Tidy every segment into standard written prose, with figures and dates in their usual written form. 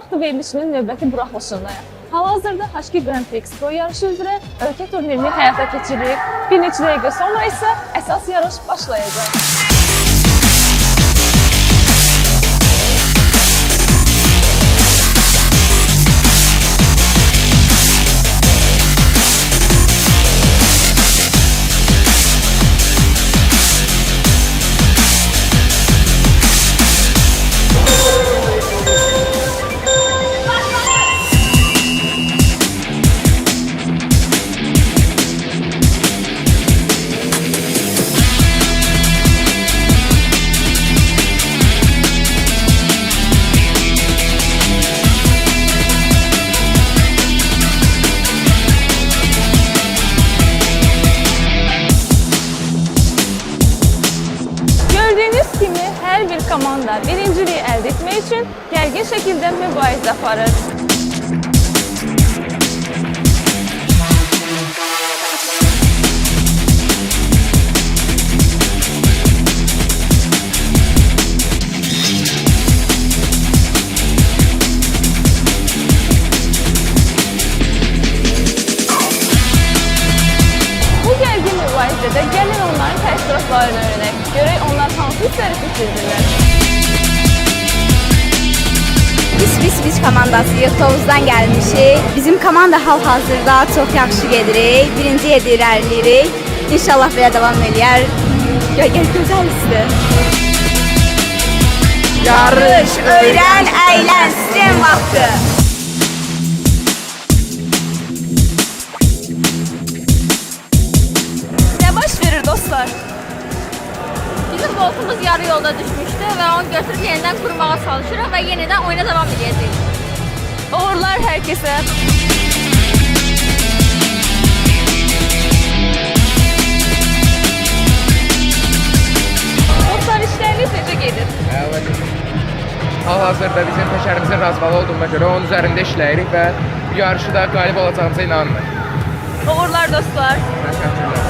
vaxtı verilişinin növbəti buraxılışındayıq. Hal-hazırda HQ Grand Expo yarışı üzrə ölkə turnirini həyata keçiririk. Bir neçə dəqiqə sonra isə əsas yarış başlayacaq. Gördüğünüz kimi hər bir komanda birinciliği əldə etmək üçün gərgin şəkildə mübarizə aparır. Bu gərgin mübarizədə gəlin onların təəssüratlarını öyrənək. Görək onlar hansı hissləri seçirdirlər. Biz komandasıyıq, Tovuzdan gəlmişik. Bizim komanda hal-hazırda çox yaxşı gedirik. Birinci yeri irəliləyirik. İnşallah belə davam eləyər. Gözəldir. Yarış, öyrən, əylən, sistem vaxtı. Nə baş verir dostlar? Bizim voltumuz yarı yolda düşmüştü ve onu götürüp yeniden kurmaya çalışırıq ve yeniden oyuna devam edeceğiz. Uğurlar herkese. Dostlar, işleriniz necə gedir? Hal-hazırda bizim təşərimizin razvalı olduğuna görə onun üzərində işləyirik və bu yarışı da qalib olacağımıza inanırıq. Uğurlar dostlar. Təşəkkürlər.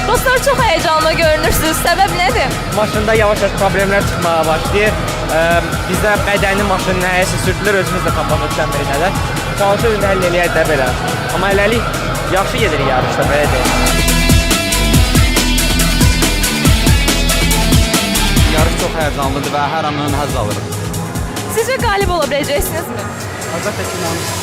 Dostlar, çox həyecanlı görünürsünüz. Səbəb nədir? Maşında yavaş-yavaş problemlər çıxmağa başlayır. Bizdə bədəni maşın nəyəsə sürtülür, özümüz də tapmaq istəmirik. Çalışırıq indi həll eləyək də belə. Amma eləlik yaxşı gedirik yarışda, belə deyək. Yarış çox həyəcanlıdır və hər an ön həzz alırıq. Sizcə qalib ola biləcəksinizmi? Əlbəttə ki, inanırıq.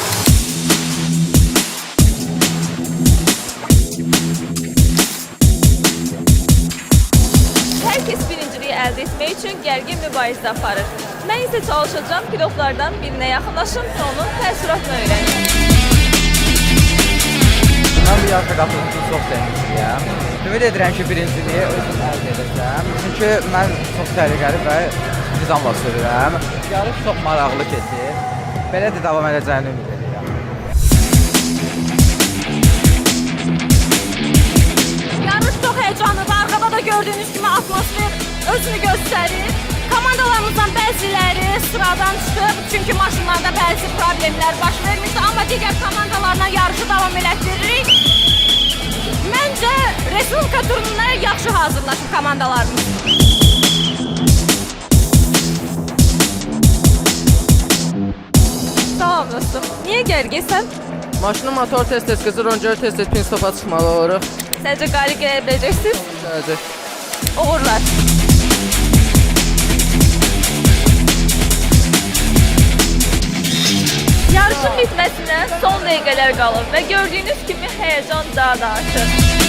Herkes birinciliği əldə etmək üçün gərgin mübarizə aparır. Mən isə çalışacağım pilotlardan birinə yaxınlaşım və onun təəssüratını öyrənim. Mən bu yarışa qatılım üçün çox sevinçliyəm. Ümid edirəm ki, birinciliyi özüm əldə edəcəm. Çünki mən çox təhlükəli və nizamla sürürəm. Yarış çox maraqlı keçir. Belə də davam edəcəyini ümid edirəm. Yarış çok heyecanlıdır. Arkada da gördüğünüz gibi atmosfer özünü gösterir. Komandalarımızdan bəziləri sıradan çıxıb, çünkü maşınlarda bəzi problemlər baş vermişdi. Amma digər komandalarla yarışı davam elətdiririk. Məncə, Respublika turununa yaxşı hazırlaşıb komandalarımız. Tamam dostum. Niye gərginsən? Maşının motor tez-tez qızır, öncə tez-tez pin stopa çıxmalı oluruq. Səncə qalib gələ biləcəksiniz? Gələcək. Uğurlar. Yarışın bitməsinə son dəqiqələr qalıb və gördüyünüz kimi həyəcan daha da artır.